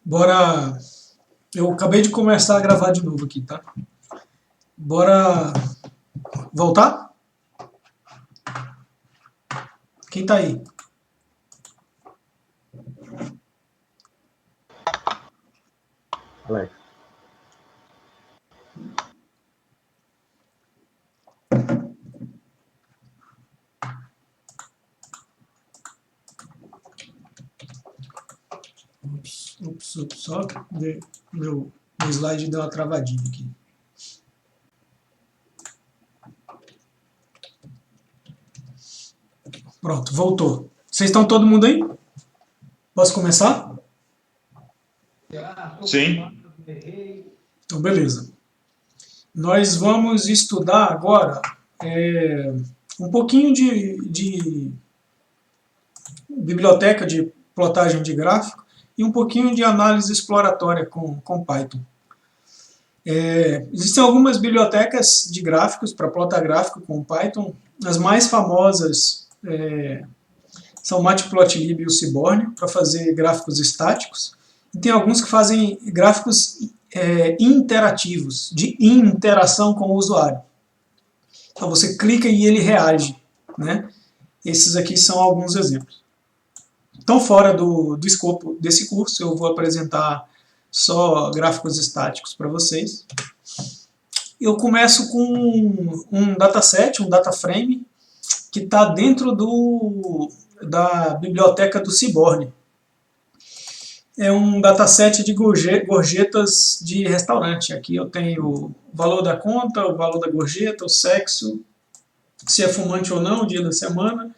Bora. Eu acabei de começar a gravar de novo aqui, tá? Bora voltar? Quem tá aí? Alex. Ups, só meu slide deu uma travadinha aqui. Pronto, voltou. Vocês estão todo mundo aí? Posso começar? Sim. Então, beleza. Nós vamos estudar agora um pouquinho de biblioteca de plotagem de gráfico e um pouquinho de análise exploratória com Python. Existem algumas bibliotecas de gráficos para plotar gráfico com Python. As mais famosas são o Matplotlib e o Seaborn, para fazer gráficos estáticos. E tem alguns que fazem gráficos interativos, de interação com o usuário. Então você clica e ele reage, né? Esses aqui são alguns exemplos. Então, fora do escopo desse curso, eu vou apresentar só gráficos estáticos para vocês. Eu começo com um dataset, um data frame, que está dentro da biblioteca do Seaborn. É um dataset de gorjetas de restaurante. Aqui eu tenho o valor da conta, o valor da gorjeta, o sexo, se é fumante ou não, o dia da semana,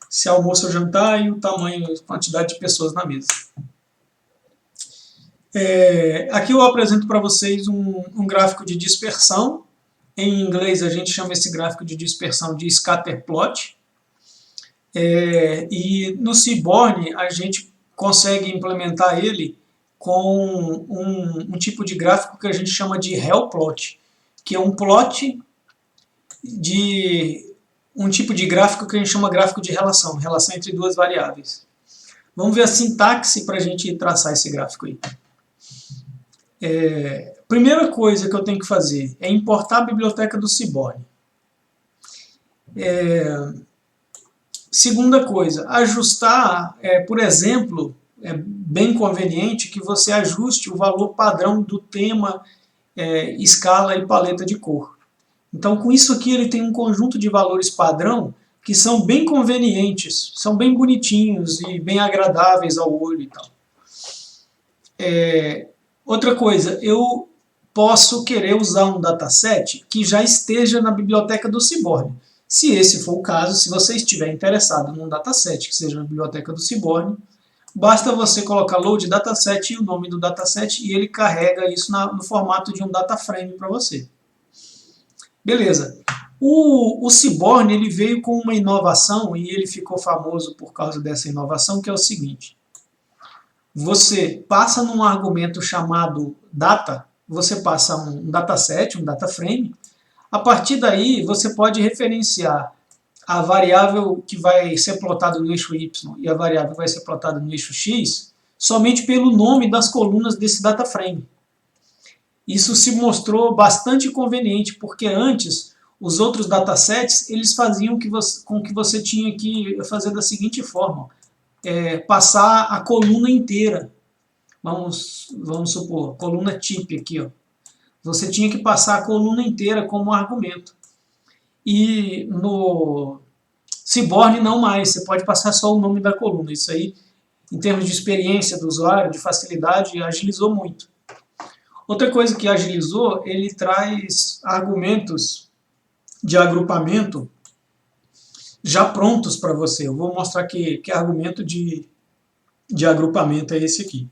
se é almoço ou jantar e o tamanho, a quantidade de pessoas na mesa. Aqui eu apresento para vocês um gráfico de dispersão. Em inglês a gente chama esse gráfico de dispersão de scatter plot. E no Seaborn a gente consegue implementar ele com um tipo de gráfico que a gente chama de Hell plot, que é um plot de um tipo de gráfico que a gente chama gráfico de relação, relação entre duas variáveis. Vamos ver a sintaxe para a gente traçar esse gráfico aí. Primeira coisa que eu tenho que fazer é importar a biblioteca do Seaborn. Segunda coisa, ajustar, por exemplo, é bem conveniente que você ajuste o valor padrão do tema, escala e paleta de cor. Então, com isso aqui, ele tem um conjunto de valores padrão que são bem convenientes, são bem bonitinhos e bem agradáveis ao olho e tal. Outra coisa, eu posso querer usar um dataset que já esteja na biblioteca do Seaborn. Se esse for o caso, se você estiver interessado num dataset que seja na biblioteca do Seaborn, basta você colocar load dataset e o nome do dataset e ele carrega isso no formato de um data frame para você. Beleza. O Seaborn ele veio com uma inovação e ele ficou famoso por causa dessa inovação, que é o seguinte. Você passa num argumento chamado data, você passa um dataset, um data frame. A partir daí, você pode referenciar a variável que vai ser plotada no eixo Y e a variável que vai ser plotada no eixo X somente pelo nome das colunas desse data frame. Isso se mostrou bastante conveniente, porque antes os outros datasets eles faziam com que você tinha que fazer da seguinte forma, passar a coluna inteira. Vamos supor, coluna tip aqui, ó. Você tinha que passar a coluna inteira como argumento. E no Seaborn não mais, você pode passar só o nome da coluna. Isso aí, em termos de experiência do usuário, de facilidade, agilizou muito. Outra coisa que agilizou, ele traz argumentos de agrupamento já prontos para você. Eu vou mostrar que argumento de agrupamento é esse aqui.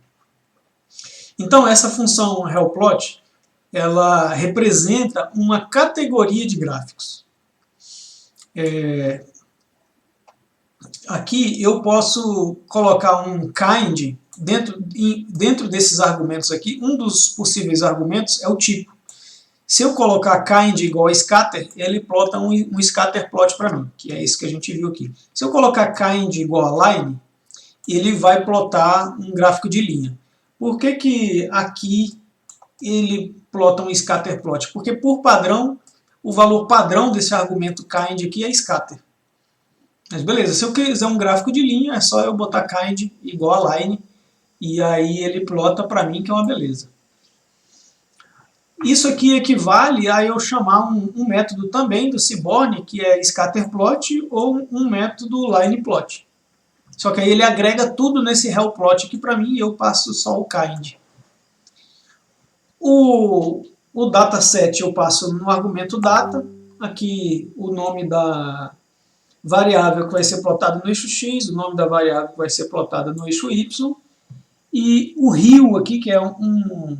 Então, essa função hellplot, ela representa uma categoria de gráficos. Aqui eu posso colocar um kind dentro desses argumentos aqui. Um dos possíveis argumentos é o tipo. Se eu colocar kind igual a scatter, ele plota um scatter plot para mim, que é isso que a gente viu aqui. Se eu colocar kind igual a line, ele vai plotar um gráfico de linha. Por que que aqui ele plota um scatter plot? Porque por padrão, o valor padrão desse argumento kind aqui é scatter. Mas beleza, se eu quiser um gráfico de linha, é só eu botar kind igual a line, e aí ele plota para mim, que é uma beleza. Isso aqui equivale a eu chamar um método também do Seaborn, que é scatterplot, ou um método lineplot. Só que aí ele agrega tudo nesse hellplot aqui para mim e eu passo só o kind. O dataset eu passo no argumento data, aqui o nome da variável que vai ser plotada no eixo x, o nome da variável que vai ser plotada no eixo y, e o rio aqui, que é um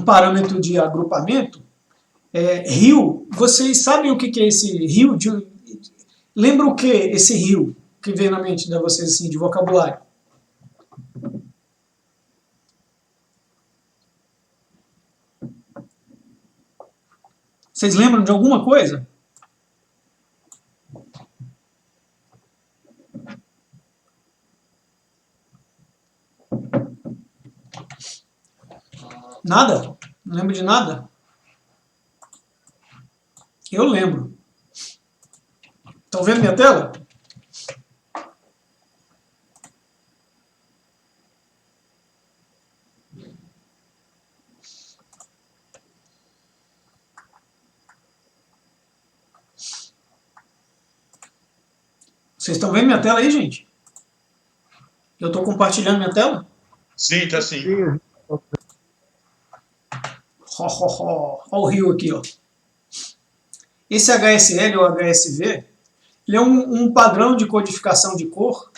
parâmetro de agrupamento. Rio, vocês sabem o que é esse rio? Lembra o que esse rio que vem na mente de vocês assim, de vocabulário? Vocês lembram de alguma coisa? Nada? Não lembro de nada? Eu lembro. Estão vendo minha tela? Vocês estão vendo minha tela aí, gente? Eu estou compartilhando minha tela? Sim, tá sim. Olha o rio aqui, ó. Esse HSL ou HSV, ele é um padrão de codificação de cor,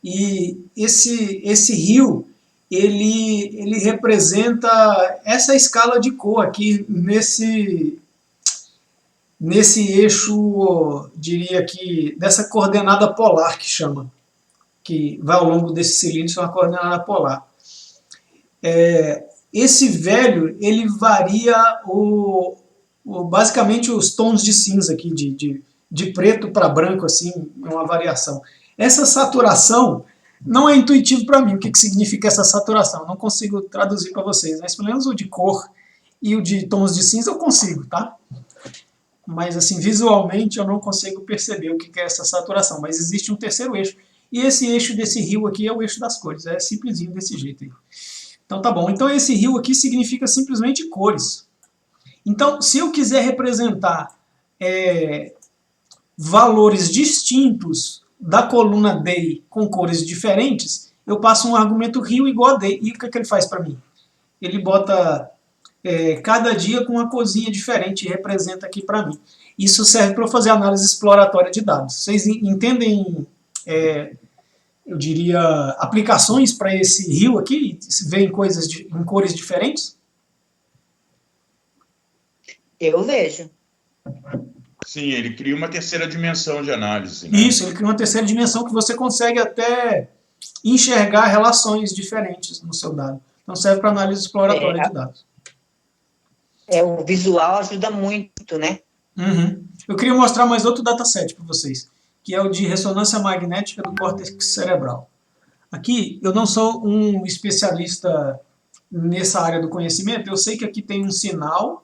e esse rio, ele representa essa escala de cor aqui nesse eixo, diria que, dessa coordenada polar que chama, que vai ao longo desse cilindro, é uma coordenada polar. Esse velho, ele varia basicamente os tons de cinza aqui, de preto para branco, assim, é uma variação. Essa saturação não é intuitivo para mim, o que significa essa saturação, eu não consigo traduzir para vocês, mas pelo menos o de cor e o de tons de cinza eu consigo, tá? Mas assim, visualmente eu não consigo perceber o que é essa saturação, mas existe um terceiro eixo, e esse eixo desse rio aqui é o eixo das cores, é simplesinho desse jeito aí. Então tá bom, então esse rio aqui significa simplesmente cores. Então, se eu quiser representar valores distintos da coluna day com cores diferentes, eu passo um argumento rio igual a day. E o que ele faz para mim? Ele bota cada dia com uma corzinha diferente e representa aqui para mim. Isso serve para eu fazer análise exploratória de dados. Vocês entendem, eu diria, aplicações para esse rio aqui? Se vê em cores diferentes? Eu vejo. Sim, ele cria uma terceira dimensão de análise. Né? Isso, ele cria uma terceira dimensão que você consegue até enxergar relações diferentes no seu dado. Então serve para análise exploratória de dados. O visual ajuda muito, né? Uhum. Eu queria mostrar mais outro dataset para vocês, que é o de ressonância magnética do córtex cerebral. Aqui, eu não sou um especialista nessa área do conhecimento, eu sei que aqui tem um sinal,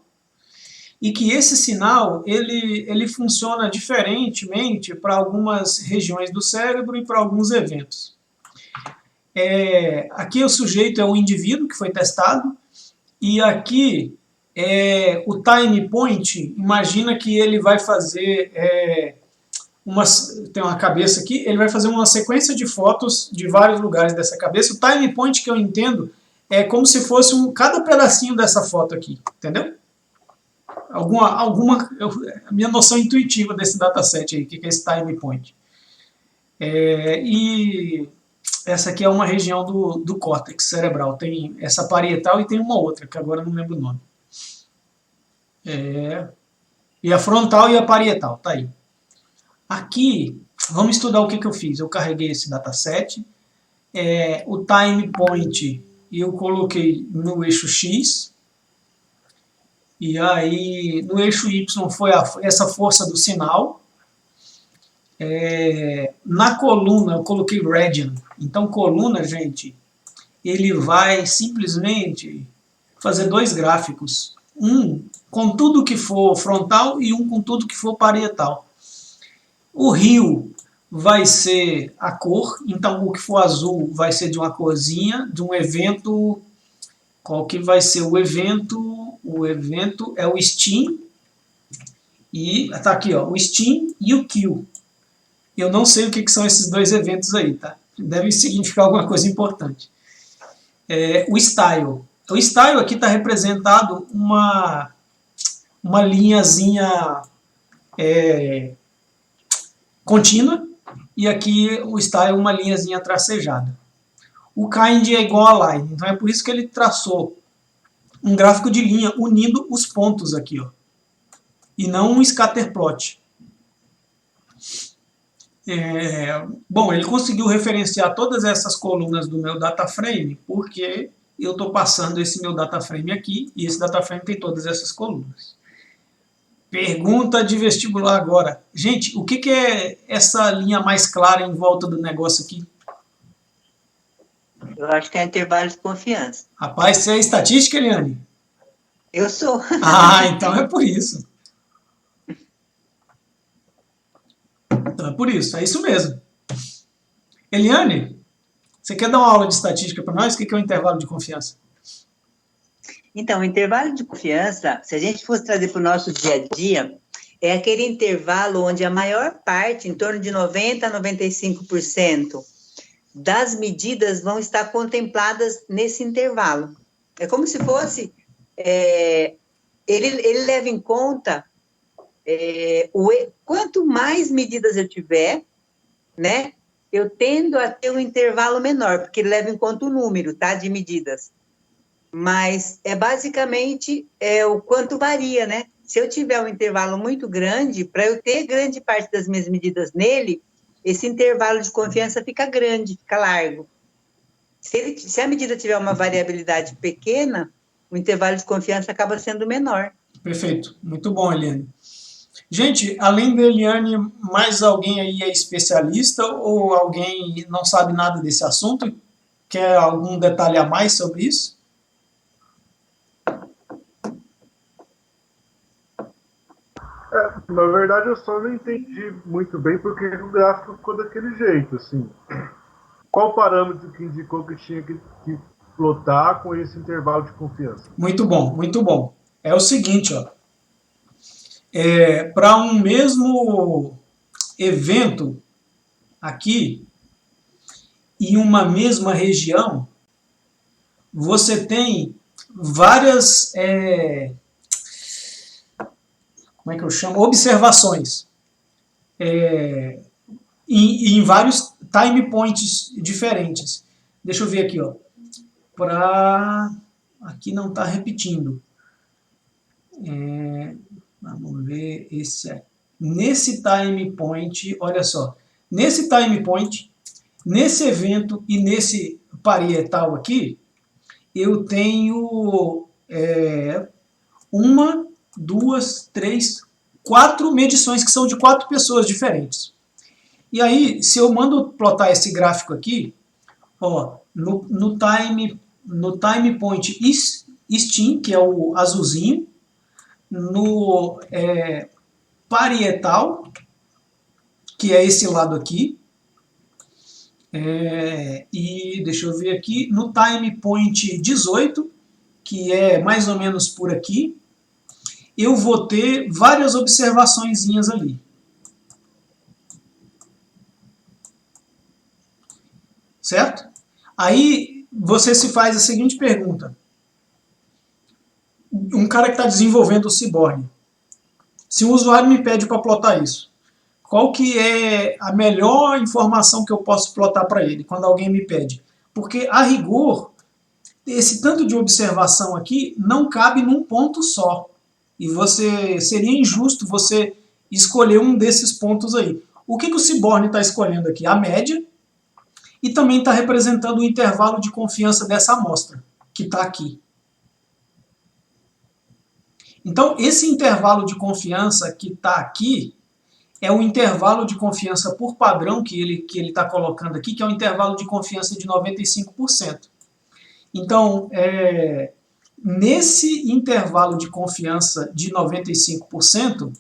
e que esse sinal ele funciona diferentemente para algumas regiões do cérebro e para alguns eventos. Aqui o sujeito é um indivíduo que foi testado, e aqui o time point, imagina que ele vai fazer, tem uma cabeça aqui, ele vai fazer uma sequência de fotos de vários lugares dessa cabeça. O time point que eu entendo é como se fosse cada pedacinho dessa foto aqui, entendeu? A minha noção intuitiva desse dataset aí, que é esse time point. E essa aqui é uma região do córtex cerebral, tem essa parietal e tem uma outra, que agora eu não lembro o nome. E a frontal e a parietal, tá aí. Aqui, vamos estudar o que eu fiz. Eu carreguei esse dataset, o time point eu coloquei no eixo X, e aí no eixo Y foi essa força do sinal. Na coluna eu coloquei radian. Então coluna, gente, ele vai simplesmente fazer dois gráficos. Um com tudo que for frontal e um com tudo que for parietal. O rio vai ser a cor, então o que for azul vai ser de uma corzinha, de um evento. Qual que vai ser o evento? O evento é o Steam, e tá aqui, ó, o Steam e o Kill. Eu não sei o que são esses dois eventos aí, tá? Deve significar alguma coisa importante. O Style. O Style aqui está representado uma linhazinha contínua, e aqui o Style é uma linhazinha tracejada. O Kind é igual a Line, então é por isso que ele traçou um gráfico de linha unindo os pontos aqui, ó, e não um scatterplot. Bom, ele conseguiu referenciar todas essas colunas do meu data frame porque eu estou passando esse meu data frame aqui e esse data frame tem todas essas colunas. Pergunta de vestibular agora. Gente, o que é essa linha mais clara em volta do negócio aqui? Eu acho que é intervalo de confiança. Rapaz, você é estatística, Eliane? Eu sou. Ah, então é por isso. Então é por isso, é isso mesmo. Eliane, você quer dar uma aula de estatística para nós? O que é o intervalo de confiança? Então, o intervalo de confiança, se a gente fosse trazer para o nosso dia a dia, é aquele intervalo onde a maior parte, em torno de 90% a 95%, das medidas vão estar contempladas nesse intervalo. É como se fosse... ele leva em conta... quanto mais medidas eu tiver, né, eu tendo a ter um intervalo menor, porque ele leva em conta o número, tá, de medidas. Mas basicamente o quanto varia, né? Se eu tiver um intervalo muito grande, para eu ter grande parte das minhas medidas nele, esse intervalo de confiança fica grande, fica largo. Se a medida tiver uma variabilidade pequena, o intervalo de confiança acaba sendo menor. Perfeito, muito bom, Eliane. Gente, além da Eliane, mais alguém aí é especialista ou alguém não sabe nada desse assunto? Quer algum detalhe a mais sobre isso? Na verdade, eu só não entendi muito bem porque o gráfico ficou daquele jeito, assim. Qual o parâmetro que indicou que tinha que plotar com esse intervalo de confiança? Muito bom, muito bom. É o seguinte, ó. Para um mesmo evento aqui, em uma mesma região, você tem várias... como é que eu chamo? Observações. Em vários time points diferentes. Deixa eu ver aqui, ó. Aqui não está repetindo. Vamos ver esse aqui. Nesse time point, olha só. Nesse time point, nesse evento e nesse parietal aqui, eu tenho 1, 2, 3, 4 medições que são de 4 pessoas diferentes. E aí, se eu mando plotar esse gráfico aqui, ó, no time point Steam, que é o azulzinho, no parietal, que é esse lado aqui, e deixa eu ver aqui, no time point 18, que é mais ou menos por aqui, eu vou ter várias observaçõezinhas ali. Certo? Aí você se faz a seguinte pergunta. Um cara que está desenvolvendo o Seaborn, se o usuário me pede para plotar isso, qual que é a melhor informação que eu posso plotar para ele, quando alguém me pede? Porque, a rigor, esse tanto de observação aqui não cabe num ponto só. E seria injusto você escolher um desses pontos aí. O que o Seaborn está escolhendo aqui? A média, e também está representando o intervalo de confiança dessa amostra, que está aqui. Então, esse intervalo de confiança que está aqui é o intervalo de confiança por padrão que ele está colocando aqui, que é o intervalo de confiança de 95%. Então, nesse intervalo de confiança de 95%,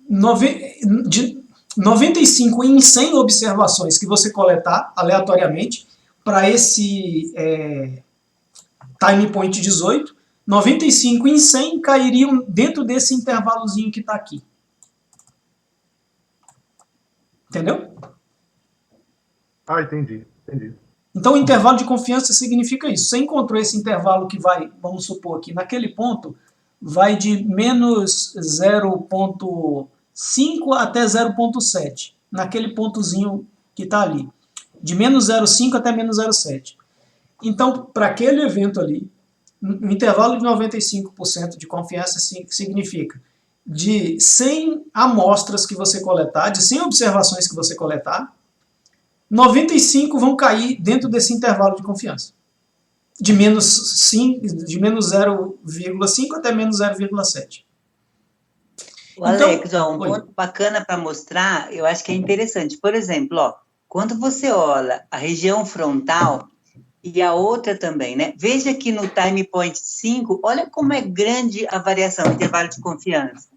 de 95 em 100 observações que você coletar aleatoriamente para esse time point 18, 95 em 100 cairiam dentro desse intervalozinho que está aqui. Entendeu? Ah, entendi. Então, o intervalo de confiança significa isso. Você encontrou esse intervalo que vai, vamos supor aqui, naquele ponto, vai de menos 0,5 até 0,7. Naquele pontozinho que está ali. De menos 0,5 até menos 0,7. Então, para aquele evento ali, um intervalo de 95% de confiança significa de 100 amostras que você coletar, de 100 observações que você coletar, 95 vão cair dentro desse intervalo de confiança. De menos 0,5 até menos 0,7. Alex, um ponto bacana para mostrar, eu acho que é interessante. Por exemplo, quando você olha a região frontal e a outra também, né? Veja que no time point 5, olha como é grande a variação, o intervalo de confiança.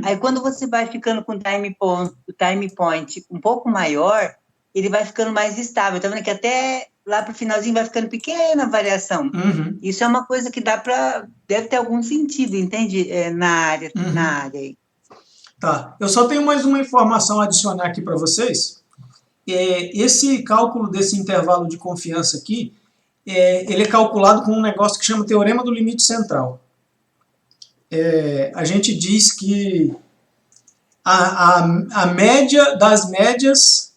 Aí quando você vai ficando com o time point um pouco maior, ele vai ficando mais estável. Tá vendo que até lá para o finalzinho vai ficando pequena a variação. Isso é uma coisa que deve ter algum sentido, entende? Na área aí. Tá. Eu só tenho mais uma informação a adicionar aqui para vocês. Esse cálculo desse intervalo de confiança aqui, ele é calculado com um negócio que chama Teorema do Limite Central. A gente diz que a média das médias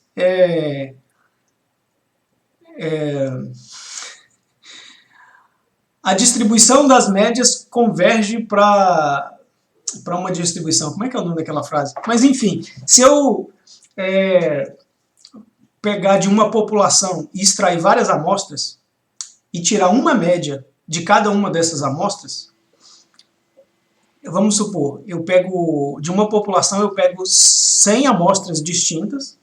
a distribuição das médias converge para uma distribuição. Como é que é o nome daquela frase? Mas, enfim, se eu pegar de uma população e extrair várias amostras e tirar uma média de cada uma dessas amostras, vamos supor, eu pego de uma população, eu pego 100 amostras distintas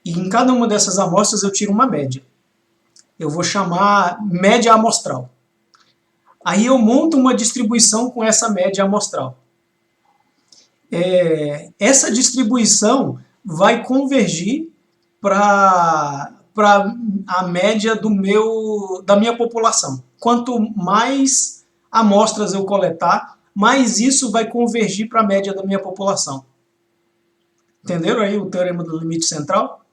e em cada uma dessas amostras eu tiro uma média. Eu vou chamar média amostral. Aí eu monto uma distribuição com essa média amostral. Essa distribuição vai convergir para a média da minha população. Quanto mais amostras eu coletar, mais isso vai convergir para a média da minha população. Entenderam aí o teorema do limite central?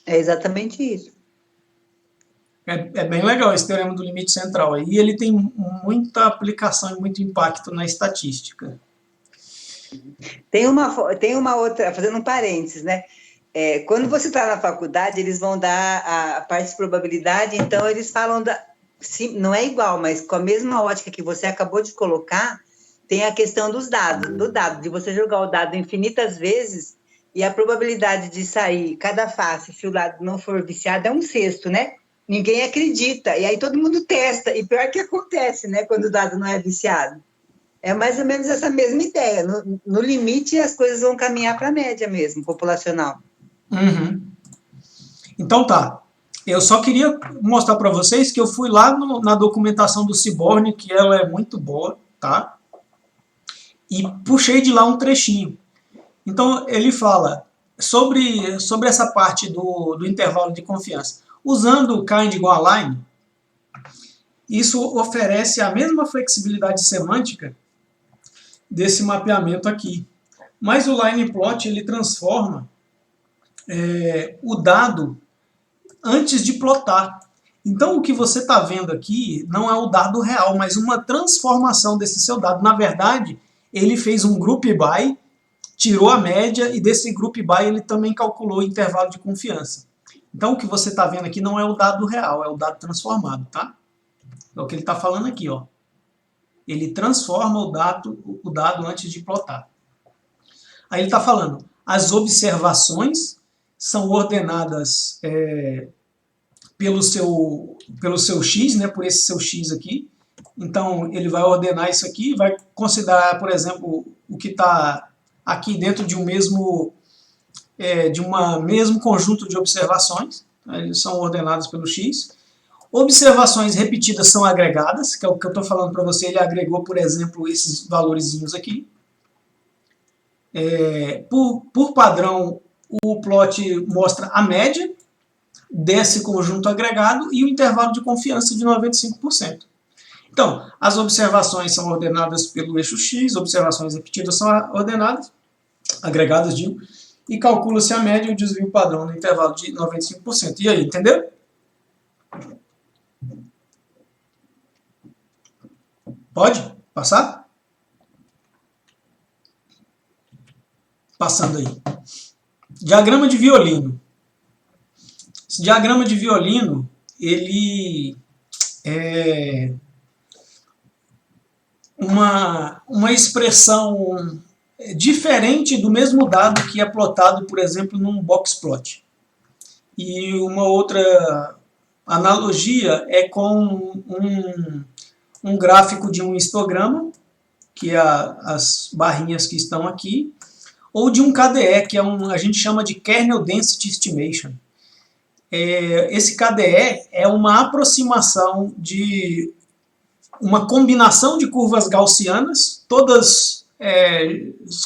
É exatamente isso. É bem legal esse teorema do limite central. E ele tem muita aplicação e muito impacto na estatística. Tem uma outra, fazendo um parênteses, né? Quando você está na faculdade, eles vão dar a parte de probabilidade, então eles falam não é igual, mas com a mesma ótica que você acabou de colocar, tem a questão do dado, de você jogar o dado infinitas vezes e a probabilidade de sair cada face, se o dado não for viciado, é 1/6, né? Ninguém acredita, e aí todo mundo testa, e pior que acontece, né, quando o dado não é viciado. É mais ou menos essa mesma ideia. No limite, as coisas vão caminhar para a média mesmo, populacional. Então tá. Eu só queria mostrar para vocês que eu fui lá na documentação do Seaborn, que ela é muito boa, tá? E puxei de lá um trechinho. Então ele fala sobre essa parte do intervalo de confiança. Usando o kind igual a line, isso oferece a mesma flexibilidade semântica desse mapeamento aqui. Mas o line plot ele transforma o dado antes de plotar. Então o que você está vendo aqui não é o dado real, mas uma transformação desse seu dado. Na verdade, ele fez um group by, tirou a média e desse group by ele também calculou o intervalo de confiança. Então o que você está vendo aqui não é o dado real, é o dado transformado, tá? É o que ele está falando aqui, ó. Ele transforma o dado antes de plotar. Aí ele está falando, as observações são ordenadas pelo seu x, né, por esse seu x aqui. Então ele vai ordenar isso aqui, vai considerar, por exemplo, o que está aqui dentro de um mesmo de um mesmo conjunto de observações, eles são ordenados pelo X. Observações repetidas são agregadas, que é o que eu estou falando para você, ele agregou, por exemplo, esses valorzinhos aqui. Por padrão, o plot mostra a média desse conjunto agregado e o intervalo de confiança de 95%. Então, as observações são ordenadas pelo eixo X, observações repetidas são ordenadas, agregadas, digo, e calcula-se a média e o desvio padrão no intervalo de 95%. E aí, entendeu? Pode? Passar? Passando aí. Diagrama de violino. Esse diagrama de violino, ele é uma expressão diferente do mesmo dado que é plotado, por exemplo, num box plot. E uma outra analogia é com um gráfico de um histograma, que é as barrinhas que estão aqui, ou de um KDE, que a gente chama de Kernel Density Estimation. Esse KDE é uma aproximação de uma combinação de curvas gaussianas, todas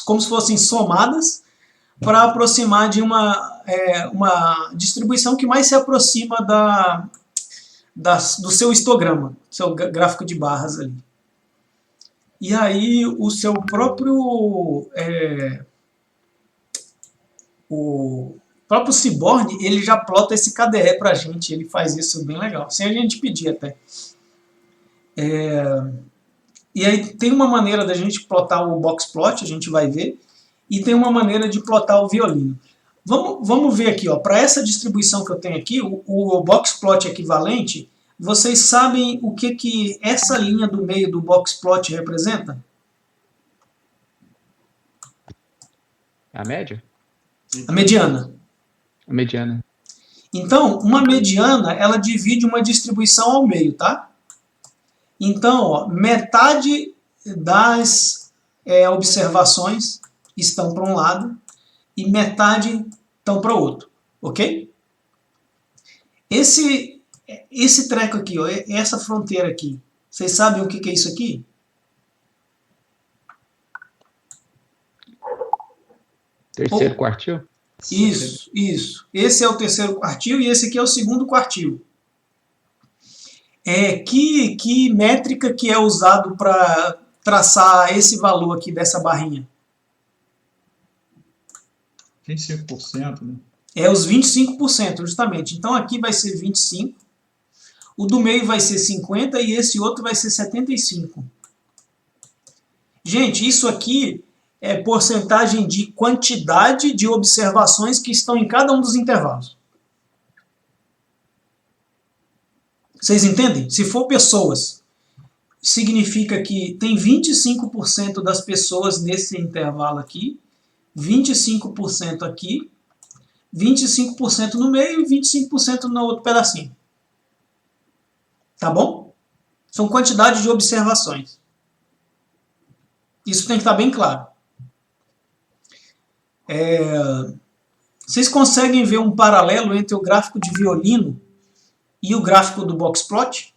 como se fossem somadas, para aproximar de uma distribuição que mais se aproxima do seu histograma, seu gráfico de barras ali. E aí o seu próprio Seaborn, ele já plota esse KDE para a gente, ele faz isso bem legal, sem a gente pedir até. E aí tem uma maneira da gente plotar o box plot, a gente vai ver, e tem uma maneira de plotar o violino. Vamos ver aqui, para essa distribuição que eu tenho aqui, o box plot equivalente, vocês sabem o que essa linha do meio do box plot representa? A média? A mediana. A mediana. Então, uma mediana, ela divide uma distribuição ao meio, tá? Então, metade das observações estão para um lado e metade estão para o outro, ok? Esse treco aqui, essa fronteira aqui, vocês sabem o que é isso aqui? Terceiro quartil? Isso. Esse é o terceiro quartil e esse aqui é o segundo quartil. Que métrica que é usado para traçar esse valor aqui dessa barrinha? 25%, né? Os 25%, justamente. Então aqui vai ser 25%, o do meio vai ser 50% e esse outro vai ser 75%. Gente, isso aqui é porcentagem de quantidade de observações que estão em cada um dos intervalos. Vocês entendem? Se for pessoas, significa que tem 25% das pessoas nesse intervalo aqui, 25% aqui, 25% no meio e 25% no outro pedacinho. Tá bom? São quantidades de observações. Isso tem que estar bem claro. Vocês conseguem ver um paralelo entre o gráfico de violino e o gráfico do box plot?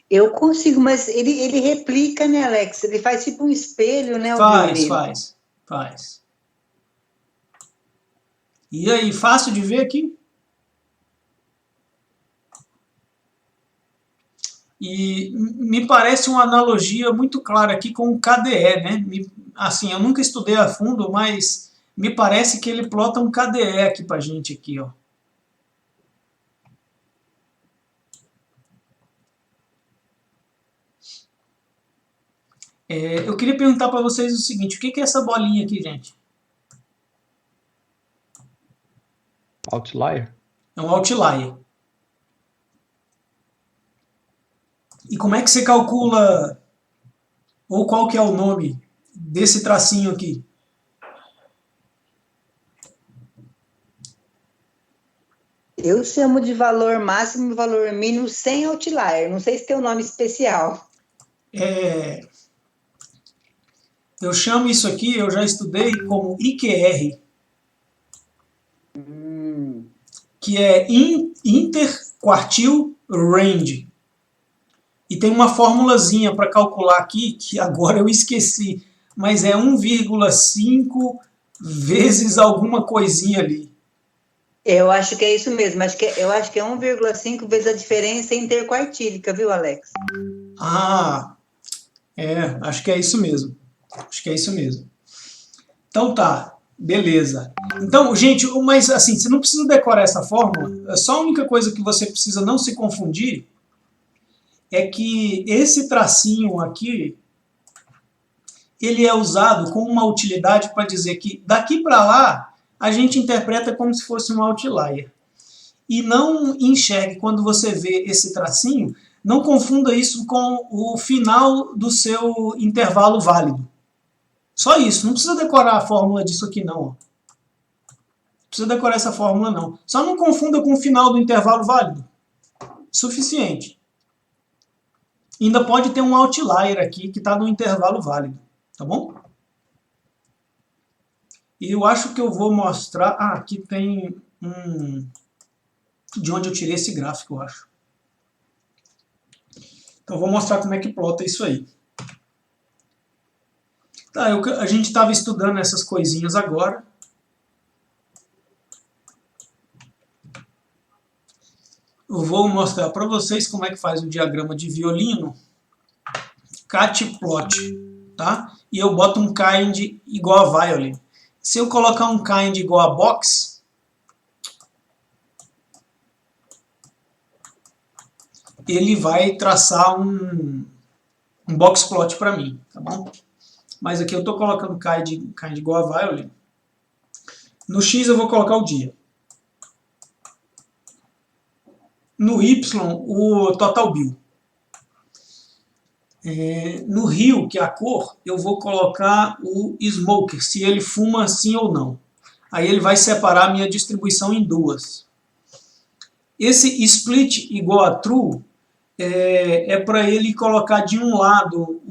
Eu consigo, mas ele replica, né, Alex? Ele faz tipo um espelho, né? Faz. E aí, fácil de ver aqui? E me parece uma analogia muito clara aqui com o KDE, né? Assim, eu nunca estudei a fundo, mas me parece que ele plota um KDE aqui pra gente aqui, ó. Eu queria perguntar para vocês o seguinte, o que é essa bolinha aqui, gente? Outlier? É um outlier. E como é que você calcula, ou qual que é o nome desse tracinho aqui? Eu chamo de valor máximo e valor mínimo sem outlier. Não sei se tem um nome especial. Eu chamo isso aqui, eu já estudei como IQR, que é Interquartile Range. E tem uma formulazinha para calcular aqui, que agora eu esqueci, mas é 1,5 vezes alguma coisinha ali. Eu acho que é isso mesmo. Eu acho que é 1,5 vezes a diferença interquartílica, viu, Alex? Ah, acho que é isso mesmo. Acho que é isso mesmo. Então tá, beleza. Então, gente, mas assim, você não precisa decorar essa fórmula. Só a única coisa que você precisa não se confundir é que esse tracinho aqui, ele é usado com uma utilidade para dizer que daqui para lá a gente interpreta como se fosse um outlier. E não enxergue, quando você vê esse tracinho, não confunda isso com o final do seu intervalo válido. Só isso, não precisa decorar a fórmula disso aqui não. Não precisa decorar essa fórmula não. Só não confunda com o final do intervalo válido. Suficiente. Ainda pode ter um outlier aqui que está no intervalo válido, tá bom? E eu acho que eu vou mostrar... Ah, aqui tem de onde eu tirei esse gráfico, eu acho. Então eu vou mostrar como é que plota isso aí. Tá, a gente estava estudando essas coisinhas agora. Eu vou mostrar para vocês como é que faz o diagrama de violino. Cat-plot, tá? E eu boto um kind igual a violin. Se eu colocar um kind igual a box, ele vai traçar um box plot para mim, tá bom? Mas aqui eu estou colocando kind igual a violin. No X eu vou colocar o dia. No Y, o total bill. No Rio, que é a cor, eu vou colocar o smoker, se ele fuma sim ou não. Aí ele vai separar a minha distribuição em duas. Esse split igual a true é para ele colocar de um lado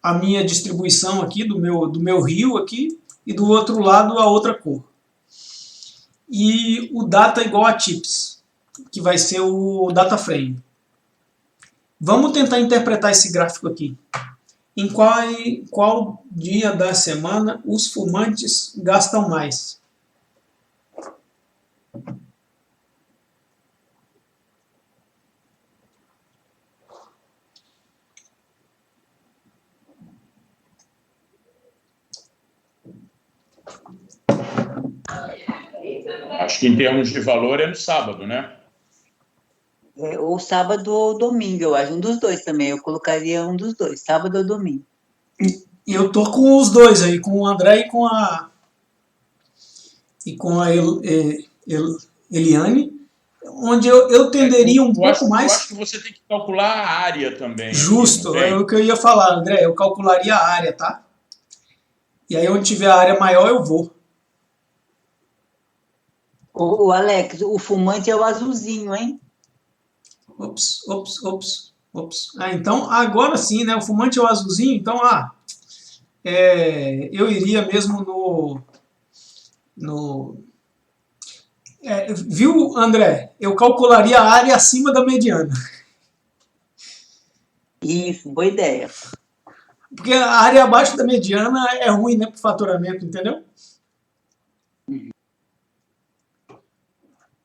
a minha distribuição aqui do meu rio aqui e do outro lado a outra cor. E o data igual a tips, que vai ser o data frame. Vamos tentar interpretar esse gráfico aqui. Em qual dia da semana os fumantes gastam mais? Acho que em termos de valor é no sábado, né? Ou sábado ou domingo, eu acho. Um dos dois também. Eu colocaria um dos dois, sábado ou domingo. E eu tô com os dois aí, com o André e com a Eliane, onde eu tenderia um pouco mais... Eu acho que você tem que calcular a área também. Justo, aqui, é o que eu ia falar, André, eu calcularia a área, tá? E aí onde tiver a área maior eu vou. O Alex, o fumante é o azulzinho, hein? Ops. Ah, então, agora sim, né? O fumante é o azulzinho, então, eu iria mesmo viu, André? Eu calcularia a área acima da mediana. Isso, boa ideia. Porque a área abaixo da mediana é ruim, né, para o faturamento, entendeu?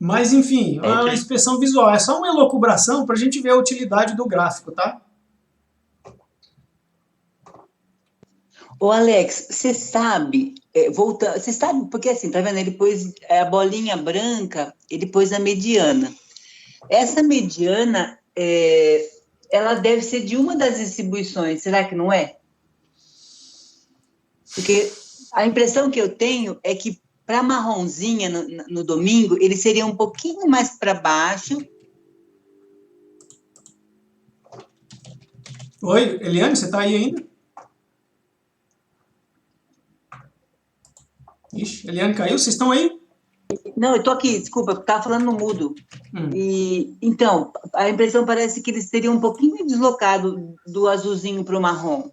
Mas, enfim, a inspeção visual é só uma elucubração para a gente ver a utilidade do gráfico, tá? Ô, Alex, você sabe, você sabe, porque assim, tá vendo? Ele pôs a bolinha branca, ele pôs a mediana. Essa mediana, ela deve ser de uma das distribuições, será que não é? Porque a impressão que eu tenho é que para marronzinha no domingo, ele seria um pouquinho mais para baixo. Oi, Eliane, você está aí ainda? Ixi, Eliane caiu, vocês estão aí? Não, eu estou aqui, desculpa, estava falando no mudo. Então, a impressão parece que ele seria um pouquinho deslocado do azulzinho para o marrom.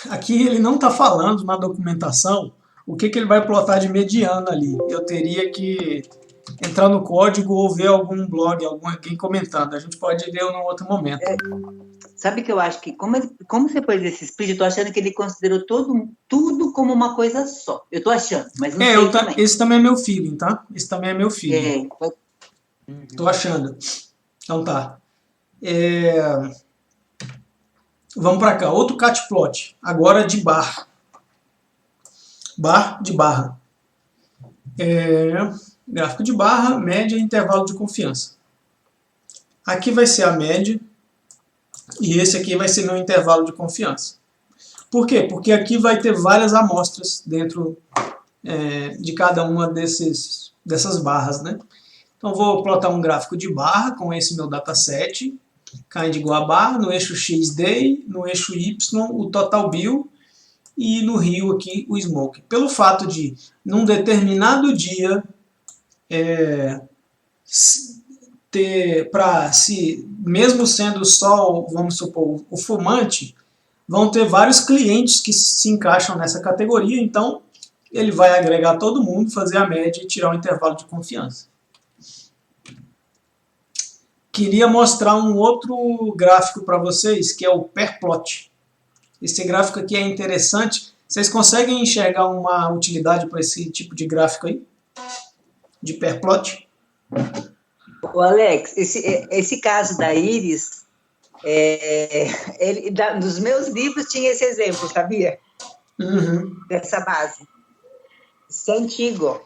Aqui ele não está falando na documentação o que ele vai plotar de mediana ali. Eu teria que entrar no código ou ver algum blog, alguém comentando. A gente pode ver em outro momento. Sabe que eu acho que, como você pôs esse split, eu tô achando que ele considerou tudo como uma coisa só. Eu tô achando, mas não sei também. Esse também é meu feeling, tá? Esse também é meu feeling. Tô achando. Então tá. Vamos para cá. Outro catplot. Agora de barra. Bar de barra. Gráfico de barra, média e intervalo de confiança. Aqui vai ser a média e esse aqui vai ser meu intervalo de confiança. Por quê? Porque aqui vai ter várias amostras dentro de cada uma dessas barras, né? Então vou plotar um gráfico de barra com esse meu dataset, kind igual a barra, no eixo X day, no eixo Y o total bill e no rio aqui o smoke. Pelo fato de, num determinado dia, mesmo sendo só, vamos supor, o fumante, vão ter vários clientes que se encaixam nessa categoria, então ele vai agregar todo mundo, fazer a média e tirar o intervalo de confiança. Queria mostrar um outro gráfico para vocês, que é o per plot. Esse gráfico aqui é interessante. Vocês conseguem enxergar uma utilidade para esse tipo de gráfico aí? De per plot? O Alex, esse caso da Iris, nos meus livros tinha esse exemplo, sabia? Uhum. Dessa base. Isso é antigo.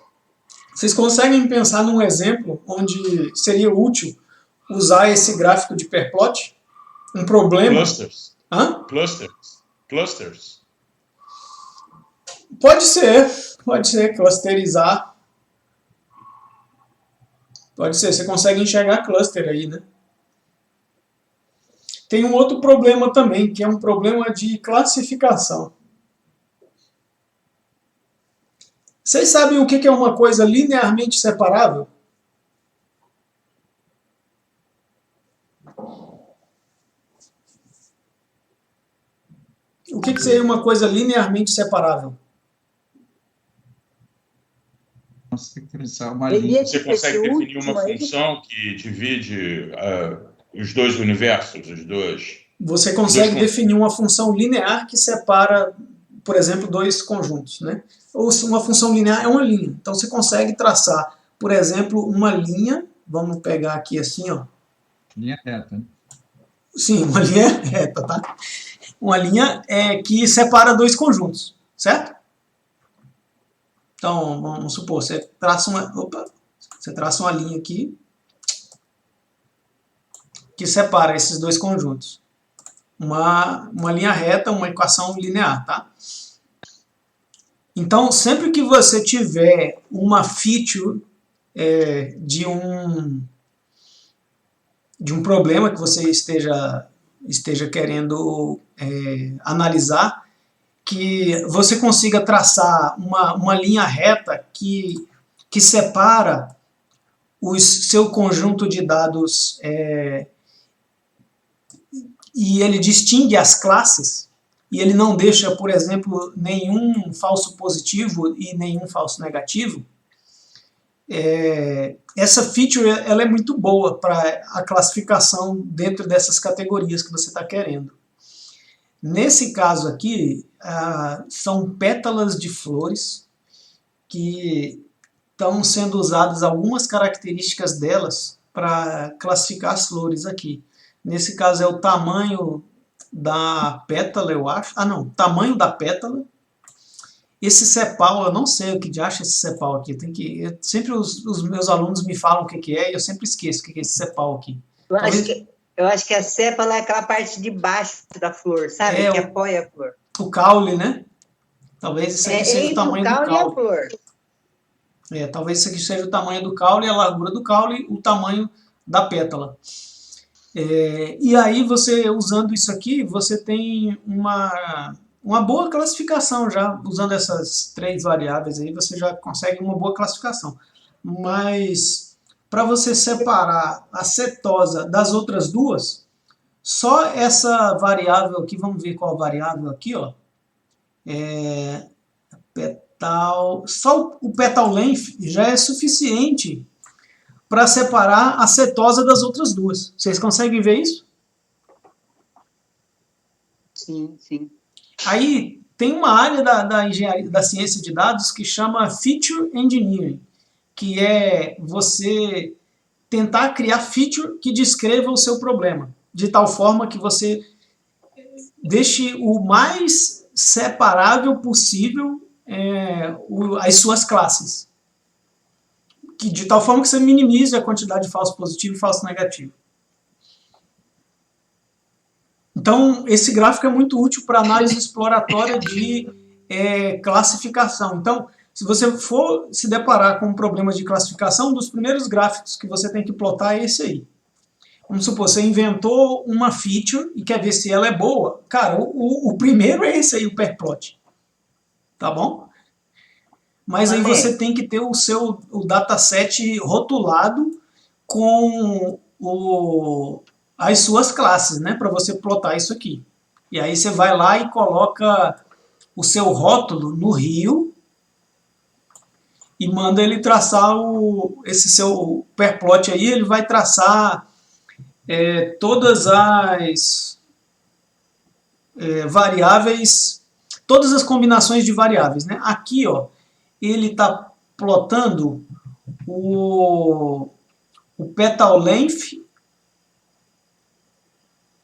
Vocês conseguem pensar num exemplo onde seria útil usar esse gráfico de per plot? Um problema? Clusters. Hã? Clusters. Pode ser, clusterizar. Pode ser, você consegue enxergar cluster aí, né? Tem um outro problema também, que é um problema de classificação. Vocês sabem o que é uma coisa linearmente separável? O que seria uma coisa linearmente separável? Você consegue definir uma função que divide os dois universos, Você consegue definir uma função linear que separa, por exemplo, dois conjuntos, né? Ou se uma função linear é uma linha. Então você consegue traçar, por exemplo, uma linha, vamos pegar aqui assim, ó. Linha reta. Sim, uma linha reta, tá? Uma linha que separa dois conjuntos, certo? Então, vamos supor, você traça uma linha aqui que separa esses dois conjuntos. Uma linha reta, uma equação linear, tá? Então, sempre que você tiver uma feature de um problema que você esteja querendo analisar, que você consiga traçar uma linha reta que separa o seu conjunto de dados e ele distingue as classes, e ele não deixa, por exemplo, nenhum falso positivo e nenhum falso negativo, essa feature ela é muito boa para a classificação dentro dessas categorias que você está querendo. Nesse caso aqui, são pétalas de flores que estão sendo usadas algumas características delas para classificar as flores aqui. Nesse caso é o tamanho da pétala, eu acho. Não, tamanho da pétala. Esse sepal, eu não sei o que de acha esse sepal aqui. Sempre os meus alunos me falam o que é e eu sempre esqueço o que é esse sepal aqui. Eu acho que a sépala é aquela parte de baixo da flor, sabe? Que apoia a flor. O caule, né? Talvez isso aqui seja o tamanho do caule. E a flor. Talvez isso aqui seja o tamanho do caule, a largura do caule, o tamanho da pétala. E aí você, usando isso aqui, você tem uma boa classificação já, usando essas 3 variáveis aí, você já consegue uma boa classificação. Mas para você separar a cetosa das outras duas, só essa variável aqui, vamos ver qual variável aqui, ó, só o petal length já é suficiente para separar a cetosa das outras duas. Vocês conseguem ver isso? Sim, sim. Aí tem uma área da engenharia, da ciência de dados que chama Feature Engineering, que é você tentar criar feature que descreva o seu problema, de tal forma que você deixe o mais separável possível as suas classes. De tal forma que você minimize a quantidade de falso positivo e falso negativo. Então, esse gráfico é muito útil para análise exploratória de classificação. Então, se você for se deparar com problemas de classificação, um dos primeiros gráficos que você tem que plotar é esse aí. Vamos supor, você inventou uma feature e quer ver se ela é boa. Cara, o primeiro é esse aí, o perplot. Tá bom? Mas aí você tem que ter o dataset rotulado com as suas classes, né, para você plotar isso aqui. E aí você vai lá e coloca o seu rótulo no rio e manda ele traçar esse seu perplot aí, ele vai traçar todas as variáveis, todas as combinações de variáveis, né? Aqui, ó, ele está plotando o petal length.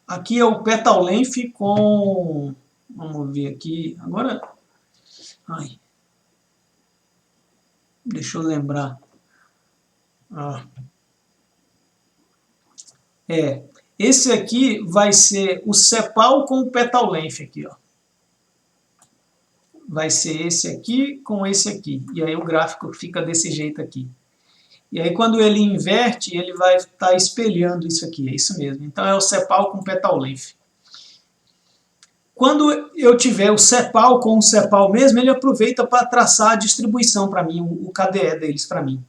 Aqui é o petal length com... Vamos ver aqui. Agora... Ai. Deixa eu lembrar. Esse aqui vai ser o sepal com o petal length aqui, ó. Vai ser esse aqui com esse aqui. E aí o gráfico fica desse jeito aqui. E aí quando ele inverte, ele vai estar espelhando isso aqui. É isso mesmo. Então é o sepal com petal length. Quando eu tiver o sepal com o sepal mesmo, ele aproveita para traçar a distribuição para mim, o KDE deles para mim.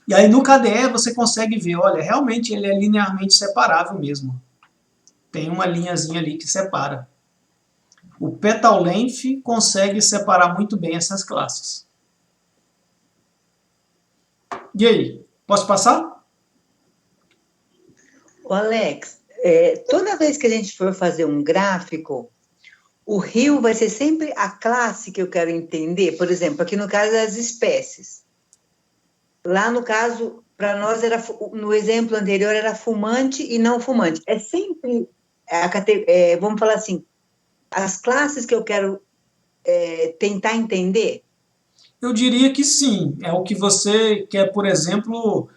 E aí no KDE você consegue ver, olha, realmente ele é linearmente separável mesmo. Tem uma linhazinha ali que separa. O petal length consegue separar muito bem essas classes. E aí, posso passar? Ô Alex, toda vez que a gente for fazer um gráfico, o rio vai ser sempre a classe que eu quero entender. Por exemplo, aqui no caso das espécies. Lá no caso, para nós, no exemplo anterior, era fumante e não fumante. É sempre, vamos falar assim, as classes que eu quero tentar entender? Eu diria que sim. É o que você quer, por exemplo,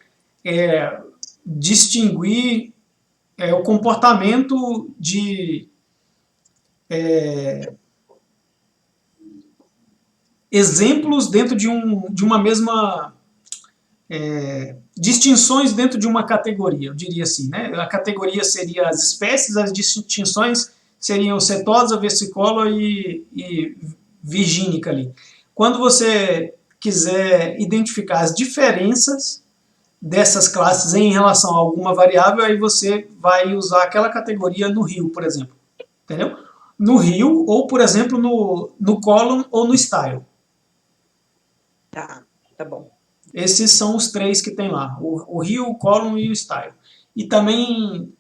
distinguir o comportamento de exemplos dentro de uma mesma... distinções dentro de uma categoria, eu diria assim, né? A categoria seria as espécies, as distinções seriam setosa, versicolor e virgínica ali. Quando você quiser identificar as diferenças dessas classes em relação a alguma variável, aí você vai usar aquela categoria no rio, por exemplo. Entendeu? No rio, ou, por exemplo, no column ou no style. Tá bom. Esses são os 3 que tem lá, o rio, o column e o style. E também,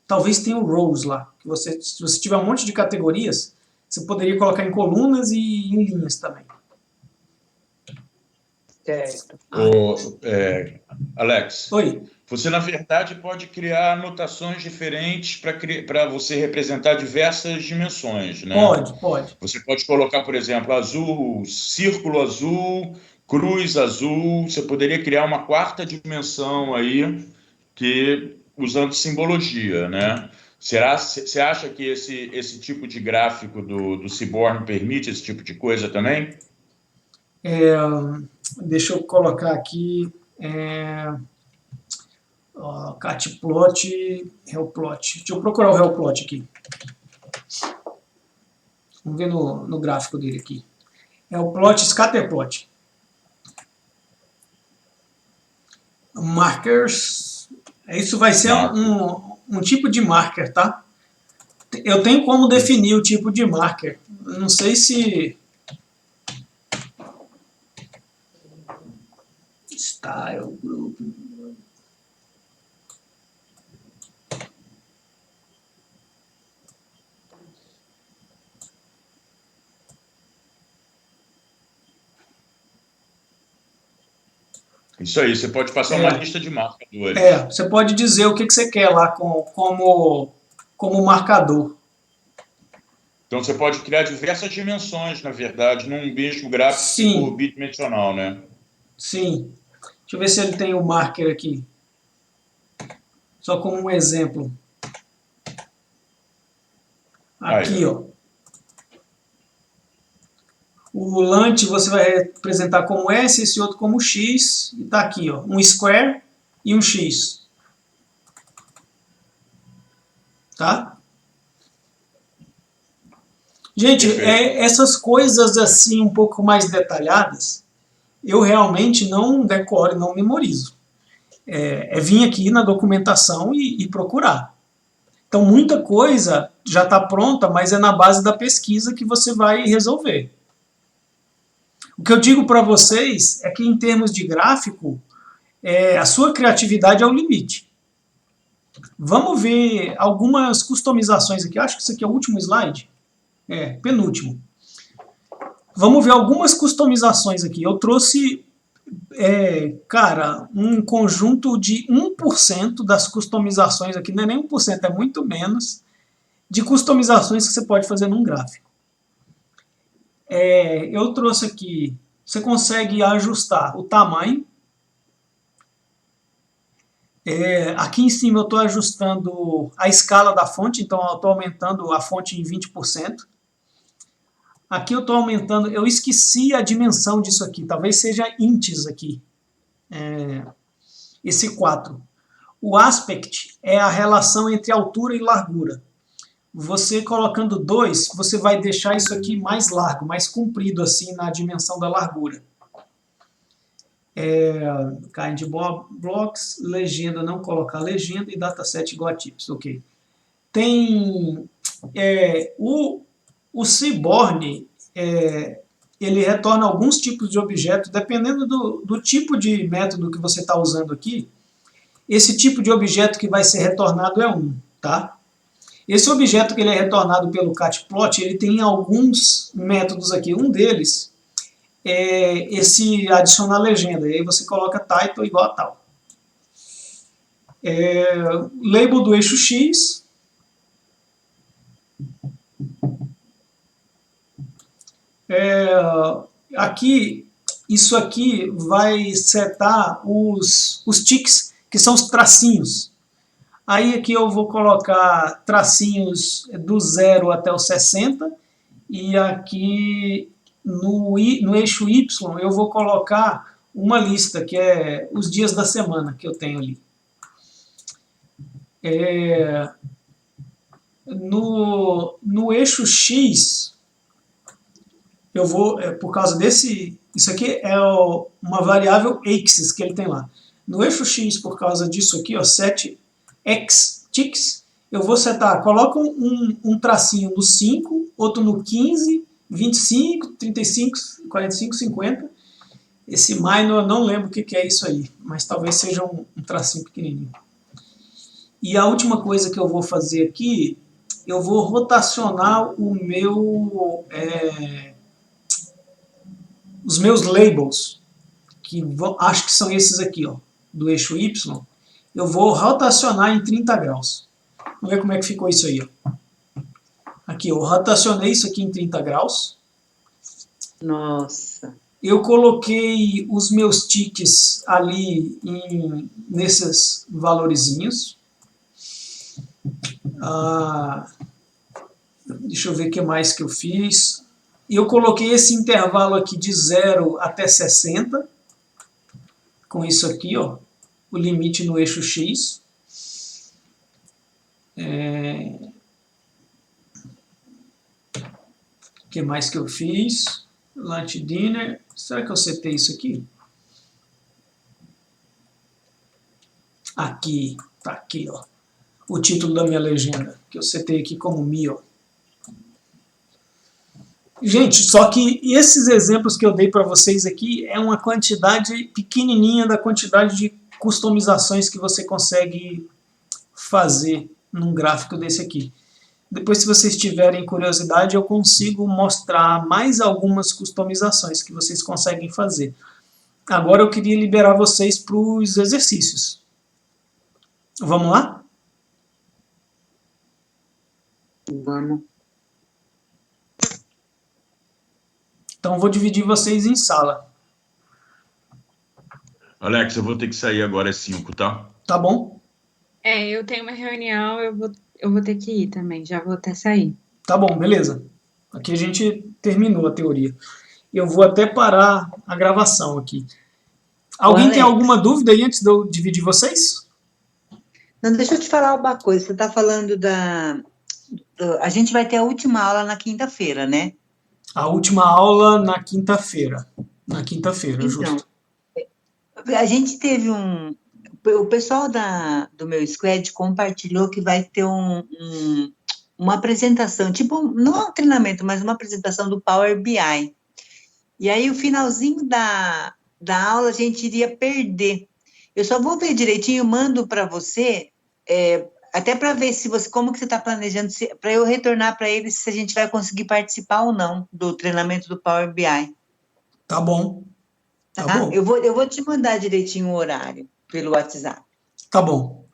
talvez tenha o rows lá, que se você tiver um monte de categorias, você poderia colocar em colunas e em linhas também. Certo. Alex, Oi. Você, na verdade, pode criar anotações diferentes para você representar diversas dimensões, né? Pode. Você pode colocar, por exemplo, azul, círculo azul, cruz azul. Você poderia criar uma 4ª dimensão aí, usando simbologia, né? Você acha que esse tipo de gráfico do Seaborn permite esse tipo de coisa também? Deixa eu colocar aqui... Catplot, Hellplot. Deixa eu procurar o Hellplot aqui. Vamos ver no gráfico dele aqui. Hellplot, Scatterplot. Markers. Isso vai ser um tipo de marker, tá? Eu tenho como definir o tipo de marker. Não sei se... Style Group... Isso aí, você pode passar uma lista de marcadores. Você pode dizer o que você quer lá como marcador. Então você pode criar diversas dimensões, na verdade, num mesmo gráfico bidimensional, né? Sim. Deixa eu ver se ele tem o marker aqui. Só como um exemplo. Aqui, ó. O lant você vai representar como S, esse outro como X. E tá aqui, ó. Um square e um X. Tá? Gente, essas coisas assim um pouco mais detalhadas, eu realmente não decoro, não memorizo. É vir aqui na documentação e procurar. Então muita coisa já está pronta, mas é na base da pesquisa que você vai resolver. O que eu digo para vocês é que em termos de gráfico, a sua criatividade é o limite. Vamos ver algumas customizações aqui. Acho que isso aqui é o último slide. Penúltimo. Vamos ver algumas customizações aqui. Eu trouxe, cara, um conjunto de 1% das customizações aqui. Não é nem 1%, é muito menos de customizações que você pode fazer num gráfico. Eu trouxe aqui, você consegue ajustar o tamanho. Aqui em cima eu estou ajustando a escala da fonte, então eu estou aumentando a fonte em 20%. Aqui eu estou aumentando, eu esqueci a dimensão disso aqui, talvez seja inches aqui, esse 4. O aspect é a relação entre altura e largura. Você colocando 2, você vai deixar isso aqui mais largo, mais comprido assim na dimensão da largura. Kind blocks, legenda, não colocar legenda e dataset igual a tips, ok. Tem o Seaborn, ele retorna alguns tipos de objetos, dependendo do tipo de método que você está usando aqui. Esse tipo de objeto que vai ser retornado é tá? Esse objeto que ele é retornado pelo catplot, ele tem alguns métodos aqui. Um deles é esse adicionar legenda. E aí você coloca title igual a tal. Label do eixo X. Aqui, isso aqui vai setar os ticks, que são os tracinhos. Aí aqui eu vou colocar tracinhos do 0 até o 60, e aqui no eixo Y eu vou colocar uma lista, que é os dias da semana que eu tenho ali. No eixo X, eu vou, por causa desse, isso aqui é uma variável axis que ele tem lá. No eixo X, por causa disso aqui, ó, set x ticks, eu vou setar, coloca um tracinho no 5, outro no 15, 25, 35, 45, 50. Esse minor eu não lembro o que é isso aí, mas talvez seja um tracinho pequenininho. E a última coisa que eu vou fazer aqui, eu vou rotacionar os meus labels, que acho que são esses aqui, ó, do eixo Y. Eu vou rotacionar em 30 graus. Vamos ver como é que ficou isso aí, ó. Aqui, eu rotacionei isso aqui em 30 graus. Nossa. Eu coloquei os meus ticks ali nesses valorizinhos. Deixa eu ver o que mais que eu fiz. Eu coloquei esse intervalo aqui de 0 até 60. Com isso aqui, ó. o limite no eixo X. O que mais que eu fiz? Lunch Dinner. Será que eu setei isso aqui? Aqui, tá aqui, ó. O título da minha legenda, que eu setei aqui como meal. Gente, só que esses exemplos que eu dei para vocês aqui é uma quantidade pequenininha da quantidade de customizações que você consegue fazer num gráfico desse aqui. Depois, se vocês tiverem curiosidade, eu consigo mostrar mais algumas customizações que vocês conseguem fazer. Agora eu queria liberar vocês para os exercícios. Vamos lá? Vamos. Então eu vou dividir vocês em sala. Alex, eu vou ter que sair agora às 5, tá? Tá bom? Eu tenho uma reunião, eu vou ter que ir também, já vou até sair. Tá bom, beleza. Aqui a gente terminou a teoria. Eu vou até parar a gravação aqui. Alguém tem alguma dúvida aí antes de eu dividir vocês? Não, deixa eu te falar uma coisa. Você está falando a gente vai ter a última aula na quinta-feira, né? A última aula na quinta-feira. Na quinta-feira, Então, justo. A gente teve o pessoal do meu squad compartilhou que vai ter uma apresentação, tipo, não é um treinamento, mas uma apresentação do Power BI. E aí, o finalzinho da aula, a gente iria perder. Eu só vou ver direitinho, mando para você, até para ver como que você está planejando, para eu retornar para eles se a gente vai conseguir participar ou não do treinamento do Power BI. Tá bom. Tá bom. Eu vou te mandar direitinho o horário pelo WhatsApp. Tá bom.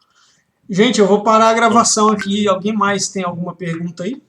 Gente, eu vou parar a gravação aqui. Alguém mais tem alguma pergunta aí?